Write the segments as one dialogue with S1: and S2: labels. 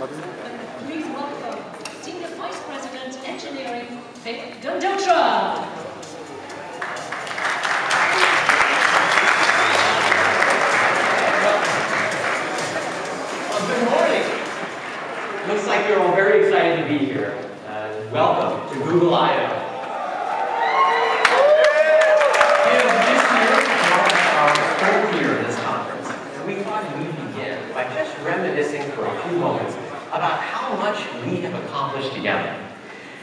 S1: Please welcome Senior Vice President, Engineering, Vic Gondotra.
S2: Good morning. Looks like you're all very excited to be here. Welcome to Google I/O. This year marks our fourth year of this conference, and we thought we'd begin by just reminiscing for a few moments about how much we have accomplished together.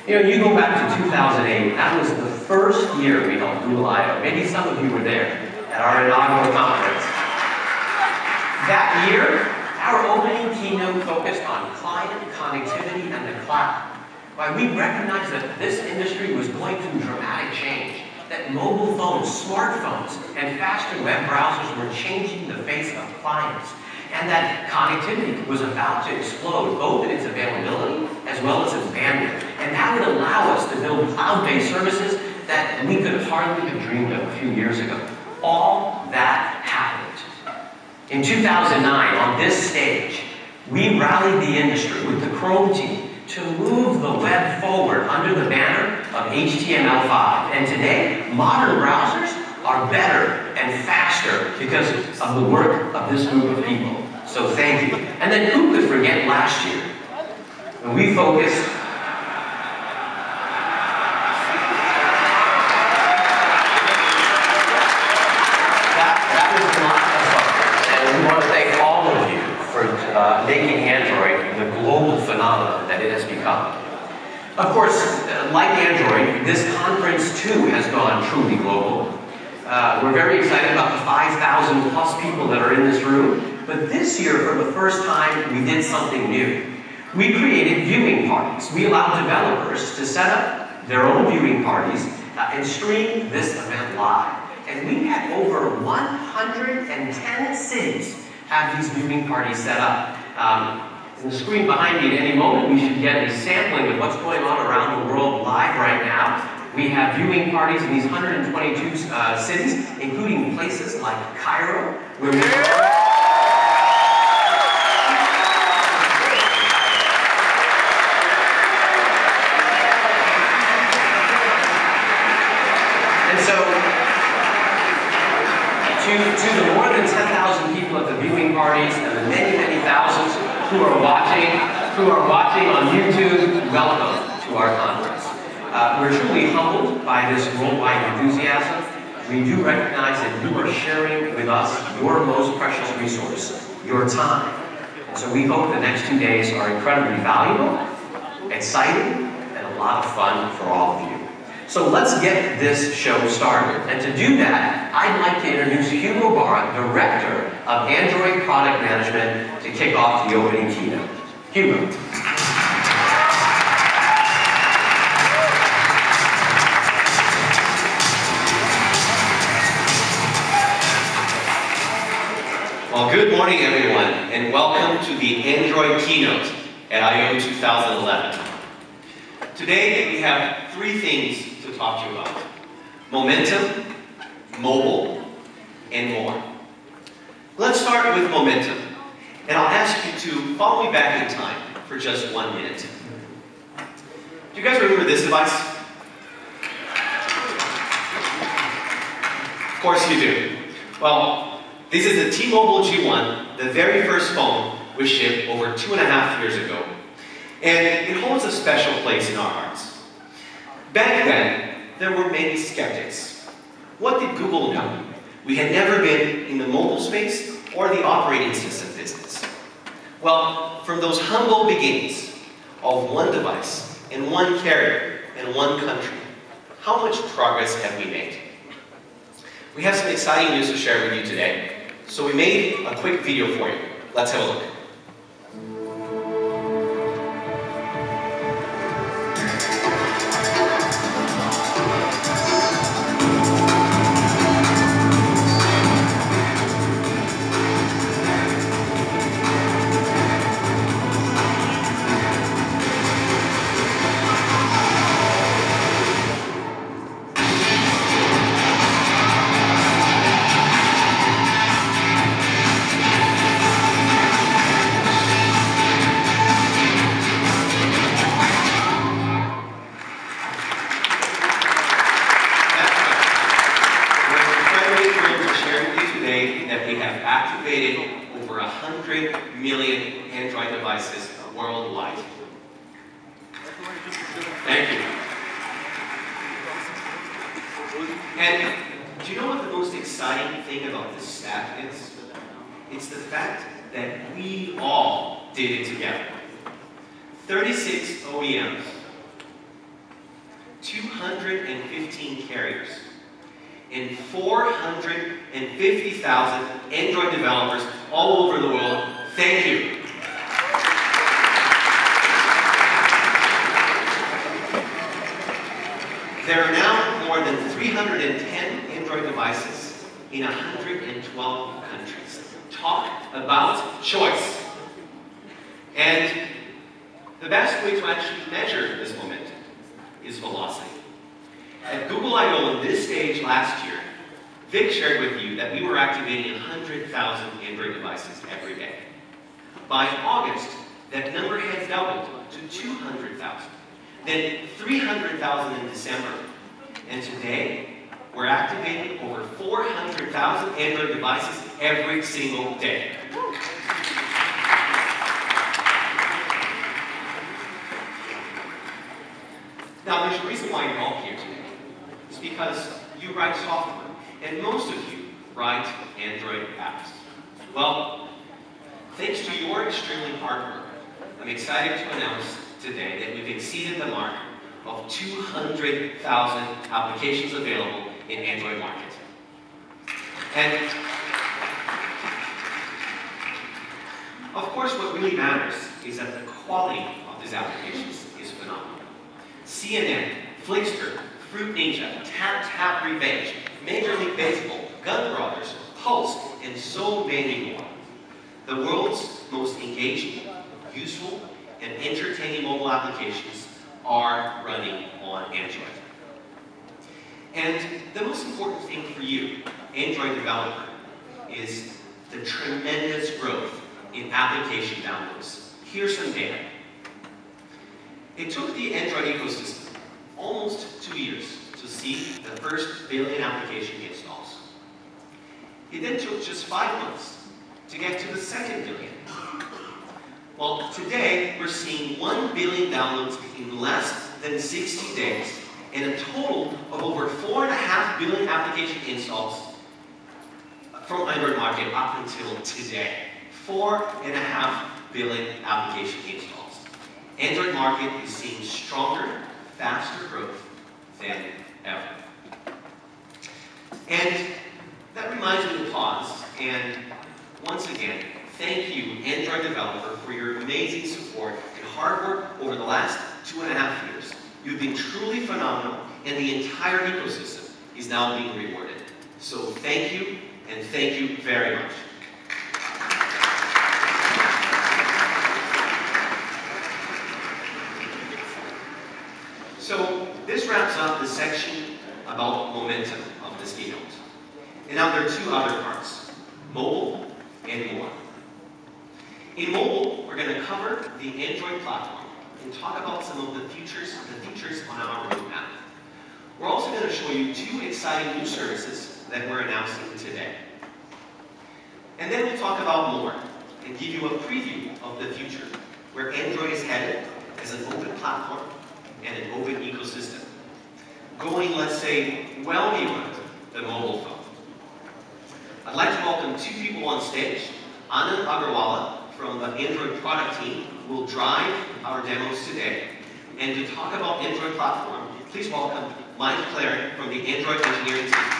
S2: You know, you go back to 2008, that was the first year we held Google I/O. Maybe some of you were there at our inaugural conference. That year, our opening keynote focused on client connectivity and the cloud. Why we recognized that this industry was going through dramatic change, that mobile phones, smartphones, and faster web browsers were changing the face of clients, and that connectivity was about to explode, both in its availability as well as its bandwidth. And that would allow us to build cloud-based services that we could hardly have dreamed of a few years ago. All that happened. In 2009, on this stage, we rallied the industry with the Chrome team to move the web forward under the banner of HTML5. And today, modern browsers are better and faster because of the work of this group of people. So thank you. And then who could forget last year when we focused that was a lot of fun. And we want to thank all of you for making Android the global phenomenon that it has become. Of course, like Android, this conference too has gone truly global. We're very excited about the 5,000 plus people that are in this room. But this year, for the first time, we did something new. We created viewing parties. We allowed developers to set up their own viewing parties and stream this event live. And we had over 110 cities have these viewing parties set up. On the screen behind me at any moment, we should get a sampling of what's going on around the world live right now. We have viewing parties in these 122 cities, including places like Cairo, where we And so, to the more than 10,000 people at the viewing parties and the many, many thousands who are watching on YouTube, welcome to our conference. We're truly humbled by this worldwide enthusiasm. We do recognize that you are sharing with us your most precious resource, your time. And so we hope the next 2 days are incredibly valuable, exciting, and a lot of fun for all of you. So let's get this show started. And to do that, I'd like to introduce Hugo Barra, Director of Android Product Management, to kick off the opening keynote. Hugo.
S3: Well, good morning, everyone, and welcome to the Android keynote at I/O 2011. Today, we have three things to talk to you about: momentum, mobile, and more. Let's start with momentum, and I'll ask you to follow me back in time for just 1 minute. Do you guys remember this device? Of course you do. Well, this is the T-Mobile G1, the very first phone was shipped over 2.5 years ago. And it holds a special place in our hearts. Back then, there were many skeptics. What did Google know? We had never been in the mobile space or the operating system business. Well, from those humble beginnings of one device and one carrier in one country, how much progress have we made? We have some exciting news to share with you today, so we made a quick video for you. Let's have a look. billion Android devices worldwide. Thank you. And do you know what the most exciting thing about this stat is? It's the fact that we all did it together. 36 OEMs, 215 carriers, and 450,000 Android developers all over the world. Thank you. There are now more than 310 Android devices in 112 countries. Talk about choice. And the best way to actually measure this momentum is velocity. At Google I/O on this stage last year, Vic shared with you that we were activating 100,000 Android devices every day. By August, that number had doubled to 200,000. Then 300,000 in December. And today, we're activating over 400,000 Android devices every single day. Now, there's a reason why you're all here today. It's because you write software, and most of you write Android apps. Well, thanks to your extremely hard work, I'm excited to announce today that we've exceeded the mark of 200,000 applications available in Android market. And of course, what really matters is that the quality of these applications is phenomenal. CNN, Flickster, Fruit Ninja, Tap Revenge, Major League Baseball, Gun Brothers, Pulse, and so many more. The world's most engaging, useful, and entertaining mobile applications are running on Android. And the most important thing for you, Android developer, is the tremendous growth in application downloads. Here's some data. It took the Android ecosystem almost 2 years to see the first billion application installs. It then took just 5 months to get to the second billion. Well, today we're seeing 1 billion downloads in less than 60 days, and a total of over 4.5 billion application installs from Android market up until today. 4.5 billion application installs. Android market is seeing stronger, faster growth than ever. And that reminds me to pause and once again, thank you, Android developer, for your amazing support and hard work over the last 2.5 years. You've been truly phenomenal, and the entire ecosystem is now being rewarded. So thank you, and thank you very much. So this wraps up the section about momentum of this keynote. And now there are 2 other parts, mobile and more. In mobile, we're going to cover the Android platform and talk about some of the features on our roadmap. We're also going to show you 2 exciting new services that we're announcing today. And then we'll talk about more and give you a preview of the future, where Android is headed as an open platform and an open ecosystem, going, let's say, well beyond the mobile phone. I'd like to welcome 2 people on stage. Anand Agarwala from the Android product team will drive our demos today. And to talk about Android platform, please welcome Mike Claren from the Android engineering team.